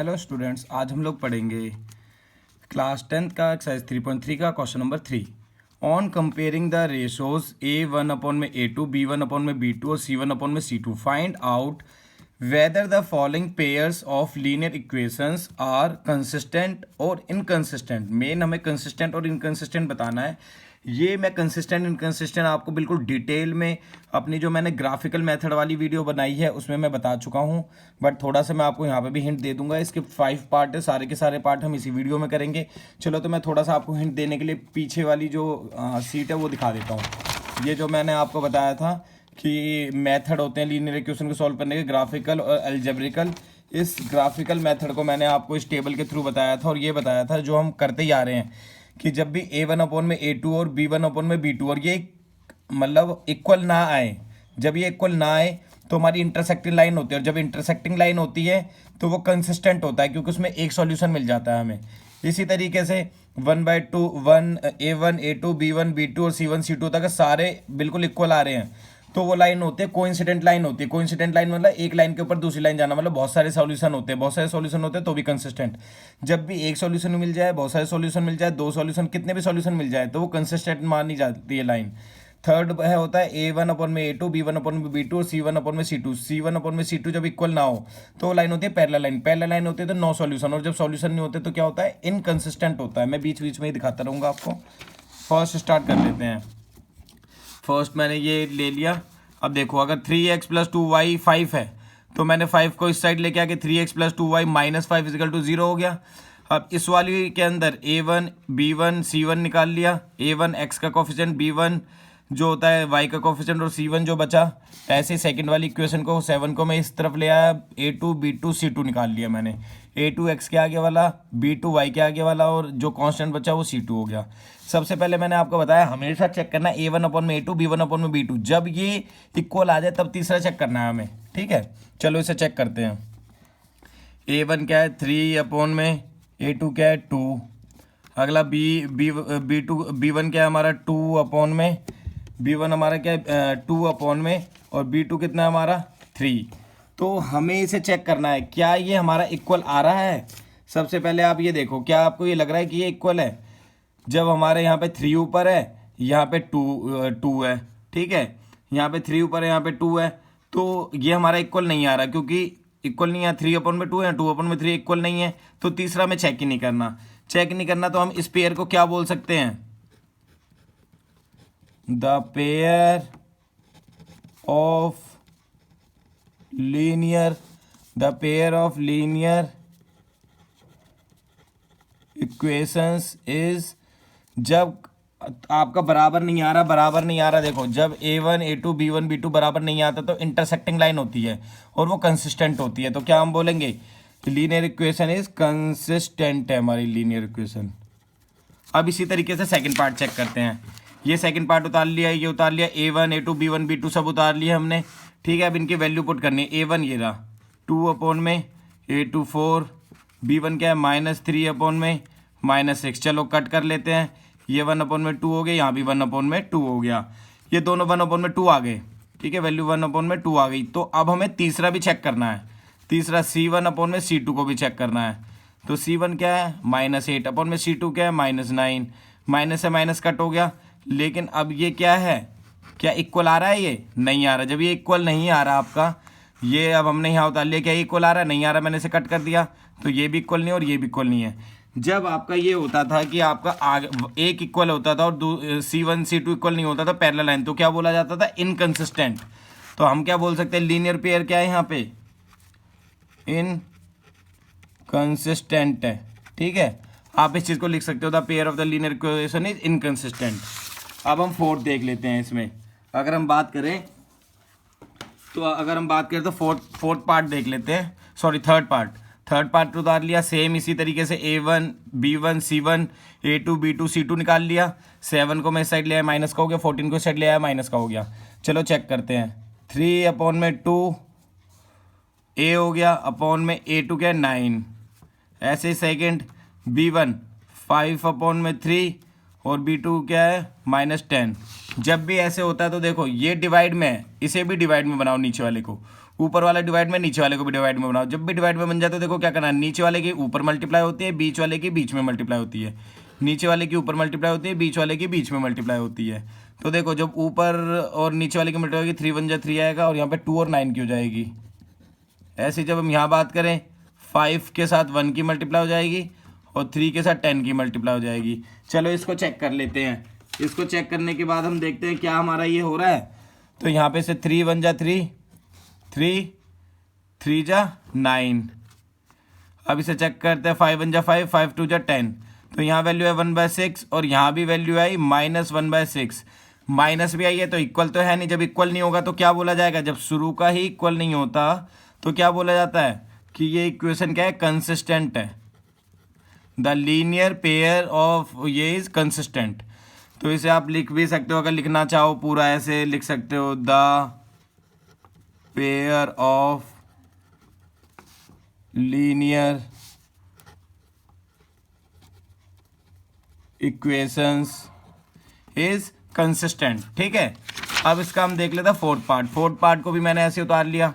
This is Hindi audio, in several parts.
हेलो स्टूडेंट्स, आज हम लोग पढ़ेंगे क्लास 10th का एक्सरसाइज 3.3 का question number 3 on comparing the ratios A1 upon में A2, B1 अपॉन में B2 और C1 अपॉन में C2 find out whether the following pairs of linear equations are consistent और इनकंसिस्टेंट। मेन हमें कंसिस्टेंट और इनकंसिस्टेंट बताना है। ये मैं कंसिस्टेंट इनकंसिस्टेंट आपको बिल्कुल डिटेल में अपनी जो मैंने ग्राफिकल मेथड वाली वीडियो बनाई है उसमें मैं बता चुका हूँ, बट थोड़ा सा मैं आपको यहाँ पे भी हिंट दे दूंगा। इसके 5 पार्ट है, सारे के सारे पार्ट हम इसी वीडियो में करेंगे। चलो तो मैं थोड़ा सा आपको हिंट देने के लिए पीछे वाली जो सीट है वो दिखा देता हूँ। ये जो मैंने आपको बताया था कि मेथड होते हैं लीनियर इक्वेशन को सॉल्व करने के, ग्राफिकल और अलजेब्रिकल। इस ग्राफिकल मेथड को मैंने आपको इस टेबल के थ्रू बताया था और ये बताया था जो हम करते ही आ रहे हैं कि जब भी A1 अपॉन में A2 और B1 अपॉन में B2 और ये मतलब इक्वल ना आए, जब ये इक्वल ना आए तो हमारी इंटरसेक्टिंग लाइन होती है, और जब इंटरसेक्टिंग लाइन होती है तो वो कंसिस्टेंट होता है क्योंकि उसमें एक सॉल्यूशन मिल जाता है हमें। इसी तरीके से 1/2 1 A1 A2 B1 B2 और C1 C2 तक सारे बिल्कुल इक्वल आ रहे हैं तो वो लाइन होती है कोइंसिडेंट लाइन होती है। कोइंसिडेंट लाइन मतलब एक लाइन के ऊपर दूसरी लाइन जाना, मतलब बहुत सारे सॉल्यूशन होते हैं, बहुत सारे सॉल्यूशन होते हैं तो भी कंसिस्टेंट। जब भी एक सॉल्यूशन मिल जाए, बहुत सारे सॉल्यूशन मिल जाए, दो सॉल्यूशन, कितने भी सॉल्यूशन मिल जाए तो वो कंसिस्टेंट मानी जाती है लाइन। थर्ड है होता है A1 अपॉन में A2 B1 अपॉन में B2 और C1 अपॉन में C2। C1 अपॉन में C2 जब इक्वल ना हो तो वो लाइन होती है पैरेलल लाइन। पैरेलल लाइन होती है तो नो सॉल्यूशन, और जब सॉल्यूशन नहीं होते तो क्या होता है, इनकंसिस्टेंट होता है। मैं बीच बीच में ही दिखाता रहूँगा आपको। फर्स्ट स्टार्ट कर लेते हैं। फर्स्ट मैंने ये ले लिया। अब देखो, अगर 3x प्लस 2y 5 है तो मैंने 5 को इस साइड लेके आके 3x plus 2y minus 5 is equal to 0 हो गया। अब इस वाली के अंदर A1 B1 C1 निकाल लिया। A1 x का कोफिशिएंट, B1 जो होता है y का कोफिशिएंट और C1 जो बचा। ऐसे सेकंड वाली इक्वेशन को 7 को मैं इस तरफ ले आया। A2 B2 C2 निकाल लिया मैंने। A2 x के आगे वाला, B2 y के आगे वाला, और जो कांस्टेंट बचा वो C2 हो गया। सबसे पहले मैंने आपको बताया हमेशा चेक करना है A1 अपॉन में A2 B1 अपॉन में B2। जब ये इक्वल आ जाए तब तीसरा चेक करना है हमें, ठीक है। चलो इसे चेक करते हैं। A1 क्या है 3 अपॉन में, A2 क्या है 2। अगला B2 B1 क्या है हमारा 2 अपॉन में, B1 हमारा क्या है 2 अपॉन में, और B2 कितना है हमारा 3। तो हमें इसे चेक करना है क्या ये हमारा इक्वल आ रहा है। सबसे पहले आप ये देखो, क्या आपको ये लग रहा है कि ये इक्वल है। जब हमारे यहाँ पे 3 ऊपर है, यहाँ पे 2 है, ठीक है, यहाँ पे 3 ऊपर है, यहाँ पे 2 है, तो ये हमारा इक्वल नहीं आ रहा क्योंकि इक्वल नहीं है। 3 अपॉन में 2 है, 2 अपॉन में 3 इक्वल नहीं है, तो तीसरा में चेक ही नहीं करना। चेक नहीं करना तो हम इस पेयर को क्या बोल सकते हैं, the pair of linear, the pair of linear equations is, जब आपका बराबर नहीं आ रहा, बराबर नहीं आ रहा, देखो जब A1 A2 B1 B2 बराबर नहीं आता तो इंटरसेक्टिंग लाइन होती है और वो कंसिस्टेंट होती है। तो क्या हम बोलेंगे, लीनियर इक्वेशन इज कंसिस्टेंट है हमारी लीनियर इक्वेशन। अब इसी तरीके से सेकंड पार्ट चेक करते हैं। ये सेकंड पार्ट उतार लिया, ये उतार लिया, A1 A2 B1 B2 सब उतार लिया हमने, ठीक है। अब इनकी वैल्यू पुट करनी है। A1 ये रहा 2 अपॉन में, A2 4, B1 क्या है -3 अपॉन में -6। चलो कट कर लेते हैं। ये 1 अपॉन में 2 हो गया, यहाँ भी 1 अपॉन में 2 हो गया, ये दोनों 1 अपॉन में 2 आ गए, ठीक है, वैल्यू 1 अपॉन में 2 आ गई। तो अब हमें तीसरा भी चेक करना है। तीसरा C1 अपॉन में C2 को भी चेक करना है। तो C1 क्या है -8 अपॉन में C2 क्या है -9। माइनस से माइनस कट हो गया, लेकिन अब ये क्या है, क्या इक्वल आ रहा है, ये नहीं आ रहा। जब ये इक्वल नहीं आ रहा आपका, ये अब हमने यहाँ उतार लिया, क्या इक्वल आ रहा है, नहीं आ रहा, मैंने इसे कट कर दिया, तो ये भी इक्वल नहीं और ये भी इक्वल नहीं है। जब आपका ये होता था कि आपका आगे एक इक्वल होता था और C1 C2 इक्वल नहीं होता था पैरेलल लाइन, तो क्या बोला जाता था, इनकंसिस्टेंट। तो हम क्या बोल सकते हैं, लीनियर पेयर क्या है यहाँ पे, इनकंसिस्टेंट है, ठीक है। आप इस चीज़ को लिख सकते हो, the pair of the linear equation is inconsistent. अब हम फोर्थ देख लेते हैं। इसमें अगर हम बात करें तो फोर्थ पार्ट देख लेते हैं, सॉरी थर्ड पार्ट उतार लिया। सेम इसी तरीके से A1 B1 C1 A2 B2 C2 निकाल लिया। 7 को मैं इस साइड ले आया, माइनस का हो गया, 14 को इस साइड ले आया, माइनस का हो गया। चलो चेक करते हैं। 3 अपॉन में 2 A हो गया, अपॉन में A2 क्या है 9। ऐसे सेकेंड B1 5 अपॉन में 3 और B2 क्या है -10। जब भी ऐसे होता है तो देखो ये डिवाइड में है, इसे भी डिवाइड में बनाओ नीचे वाले को, ऊपर वाला डिवाइड में नीचे वाले को भी डिवाइड में बनाओ। जब भी डिवाइड में बन जाए तो देखो क्या करना है, नीचे वाले की ऊपर मल्टीप्लाई होती है, बीच वाले की बीच में मल्टीप्लाई होती है, नीचे वाले की ऊपर मल्टीप्लाई होती है, बीच वाले की बीच में मल्टीप्लाई होती है। तो देखो जब ऊपर और नीचे वाले की मल्टीप्लाई होगी 3 1 3 आएगा और यहाँ पे 2 और 9 की हो जाएगी। ऐसे जब हम यहाँ बात करें 5 के साथ 1 की मल्टीप्लाई हो जाएगी और 3 के साथ 10 की मल्टीप्लाई हो जाएगी। चलो इसको चेक कर लेते हैं। इसको चेक करने के बाद हम देखते हैं क्या हमारा ये हो रहा है। तो यहाँ पे से 3 1 जा 3, 3 3 जा 9। अब इसे चेक करते हैं, 5 1 जा 5, 5 2 जा 10। तो यहाँ वैल्यू है 1/6 और यहाँ भी वैल्यू आई -1/6। माइनस भी आई है तो इक्वल तो है नहीं। जब इक्वल नहीं होगा तो क्या बोला जाएगा, जब शुरू का ही इक्वल नहीं होता तो क्या बोला जाता है कि ये इक्वेशन क्या है, कंसिस्टेंट है। द लीनियर पेयर ऑफ ये इज कंसिस्टेंट। तो इसे आप लिख भी सकते हो, अगर लिखना चाहो पूरा ऐसे लिख सकते हो, the pair of linear equations is consistent. ठीक है, अब इसका हम देख लेते हैं फोर्थ पार्ट। फोर्थ पार्ट को भी मैंने ऐसे उतार लिया।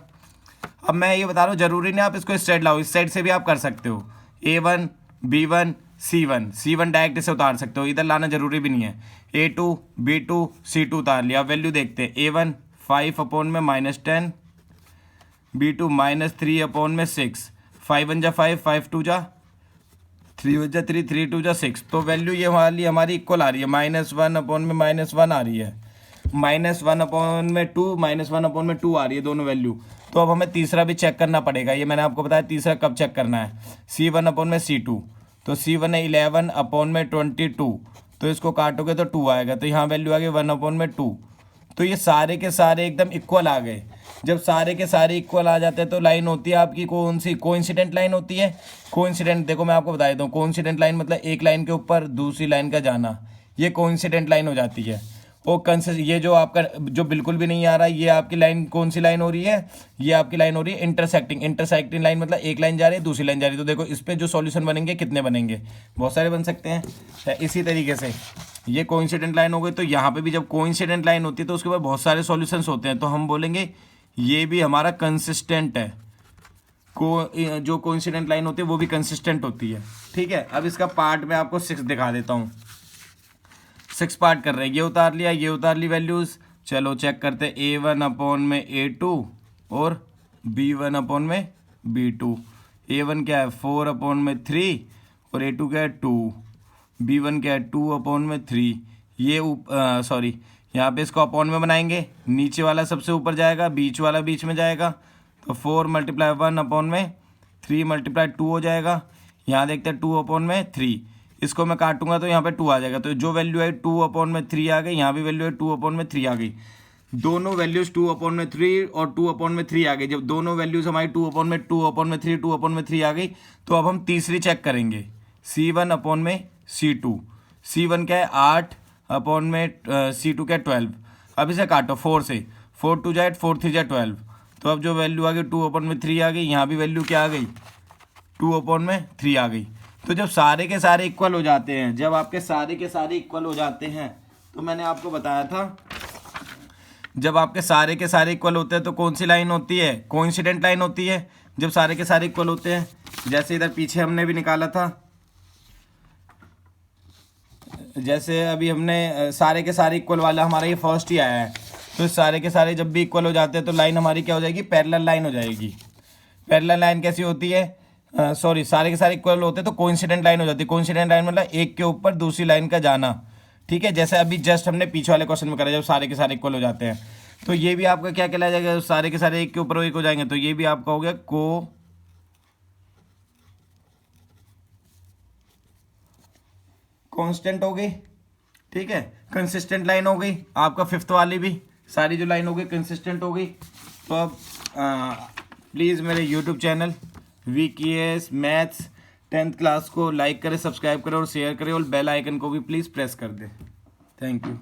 अब मैं ये बता रहा हूँ, जरूरी नहीं आप इसको स्ट्रेट लाओ, इस साइड से भी आप कर सकते हो। A1 B1 C1 डायरेक्ट इसे उतार सकते हो, इधर लाना जरूरी भी नहीं है। A2 B2 C2 उतार लिया। अब वैल्यू देखते हैं, A1 5 अपॉन में -10, B2 -3 अपॉन में 6, 5 1 जा 5, 5 2 जा 3 1 जा 3, 3 2 जा 6। तो वैल्यू ये वाली हमारी इक्वल आ रही है, -1 अपॉन में -1 आ रही है, -1 अपॉन में 2, -1 अपॉन में 2 आ रही है दोनों वैल्यू। तो अब हमें तीसरा भी चेक करना पड़ेगा। ये मैंने आपको बताया तीसरा कब चेक करना है, C1 अपॉन में C2। तो C1 है 11 अपॉन में 22, तो इसको काटोगे तो 2 आएगा। तो यहाँ वैल्यू आ गई 1 अपॉन में 2। तो ये सारे के सारे एकदम इक्वल आ गए। जब सारे के सारे इक्वल आ जाते हैं तो लाइन होती है आपकी कौन सी, कोइंसिडेंट लाइन होती है। कोइंसिडेंट देखो मैं आपको बता देता हूँ, कोइंसिडेंट लाइन मतलब एक लाइन के ऊपर दूसरी लाइन का जाना, ये कोइंसिडेंट लाइन हो जाती है। वो ये जो आपका जो बिल्कुल भी नहीं आ रहा है, ये आपकी लाइन कौन सी लाइन हो रही है, ये आपकी लाइन हो रही है इंटरसेक्टिंग लाइन, मतलब एक लाइन जा रही है दूसरी लाइन जा रही है। तो देखो इस पे जो सॉल्यूशन बनेंगे कितने बनेंगे, बहुत सारे बन सकते हैं। इसी तरीके से ये कोइंसिडेंट लाइन हो गई। तो यहाँ पे भी जब कोइंसिडेंट लाइन होती है तो उसके बाद बहुत सारे सॉल्यूशंस होते हैं, तो हम बोलेंगे ये भी हमारा कंसिस्टेंट है। जो कोइंसिडेंट लाइन होती है वो भी कंसिस्टेंट होती है। ठीक है, अब इसका पार्ट मैं आपको 6 दिखा देता हूँ। 6 पार्ट कर रहे हैं, ये उतार लिया, ये उतार ली वैल्यूज़। चलो चेक करते हैं, A1 अपॉन में A2 और B1 अपॉन में B2। A1 क्या है 4 अपॉन में 3 और A2 क्या है 2, B1 क्या है 2 अपॉन में 3। ये सॉरी यहाँ पे इसको अपॉन में बनाएंगे, नीचे वाला सबसे ऊपर जाएगा, बीच वाला बीच में जाएगा। तो 4 × 1 अपॉन में 3 × 2 हो जाएगा। यहाँ देखते हैं 2 अपॉन में 3, इसको मैं काटूंगा तो यहाँ पे 2 आ जाएगा। तो जो वैल्यू है 2 अपॉन में 3 आ गई, यहाँ भी वैल्यू है 2 अपॉन में 3 आ गई। दोनों वैल्यूज 2 अपॉन में 3 और 2 अपॉन में 3 आ गई। जब दोनों वैल्यूज हमारी 2 अपॉन में 2 अपॉन में 3 2 अपॉन में 3 आ गई, तो अब हम तीसरी चेक करेंगे, C1 अपॉन में C2। C1 क्या है 8 अपॉन में C2 क्या है 12। अब इसे काटो 4 से, 4 2 जा 8, 4 3 जा 12। तो अब जो वैल्यू आ गई 2 अपॉन में 3 आ गई, यहाँ भी वैल्यू क्या आ गई 2 अपॉन में 3 आ गई। तो जब सारे के सारे इक्वल हो जाते हैं, जब आपके सारे के सारे इक्वल हो जाते हैं, तो मैंने आपको बताया था जब आपके सारे के सारे इक्वल होते हैं तो कौन सी लाइन होती है, कोइंसिडेंट लाइन होती है। जब सारे के सारे इक्वल होते हैं, जैसे इधर पीछे हमने भी निकाला था, जैसे अभी हमने सारे के सारे इक्वल वाला हमारा ये फर्स्ट ही आया है। तो सारे के सारे जब भी इक्वल हो जाते हैं तो लाइन हमारी क्या हो जाएगी, पैरेलल लाइन हो जाएगी। पैरेलल लाइन कैसी होती है, सारे के सारे इक्वल होते हैं तो कोइंसिडेंट लाइन हो जाती है। कोइंसिडेंट लाइन मतलब एक के ऊपर दूसरी लाइन का जाना। ठीक है, जैसे अभी जस्ट हमने पीछे वाले क्वेश्चन में करा, जब सारे के सारे इक्वल हो जाते हैं तो ये भी आपका क्या कहलाया जाएगा, सारे के सारे एक के ऊपर एक हो जाएंगे, तो ये भी आपका हो गया कांस्टेंट हो गई। ठीक है, कंसिस्टेंट लाइन हो गई आपका, फिफ्थ वाली भी सारी जो लाइन हो गई कंसिस्टेंट हो गई। तो अब प्लीज़ मेरे YouTube channel VKS maths 10th class को लाइक करें, सब्सक्राइब करें और शेयर करें, और बेल आइकन को भी प्लीज़ प्रेस कर दें। Thank you.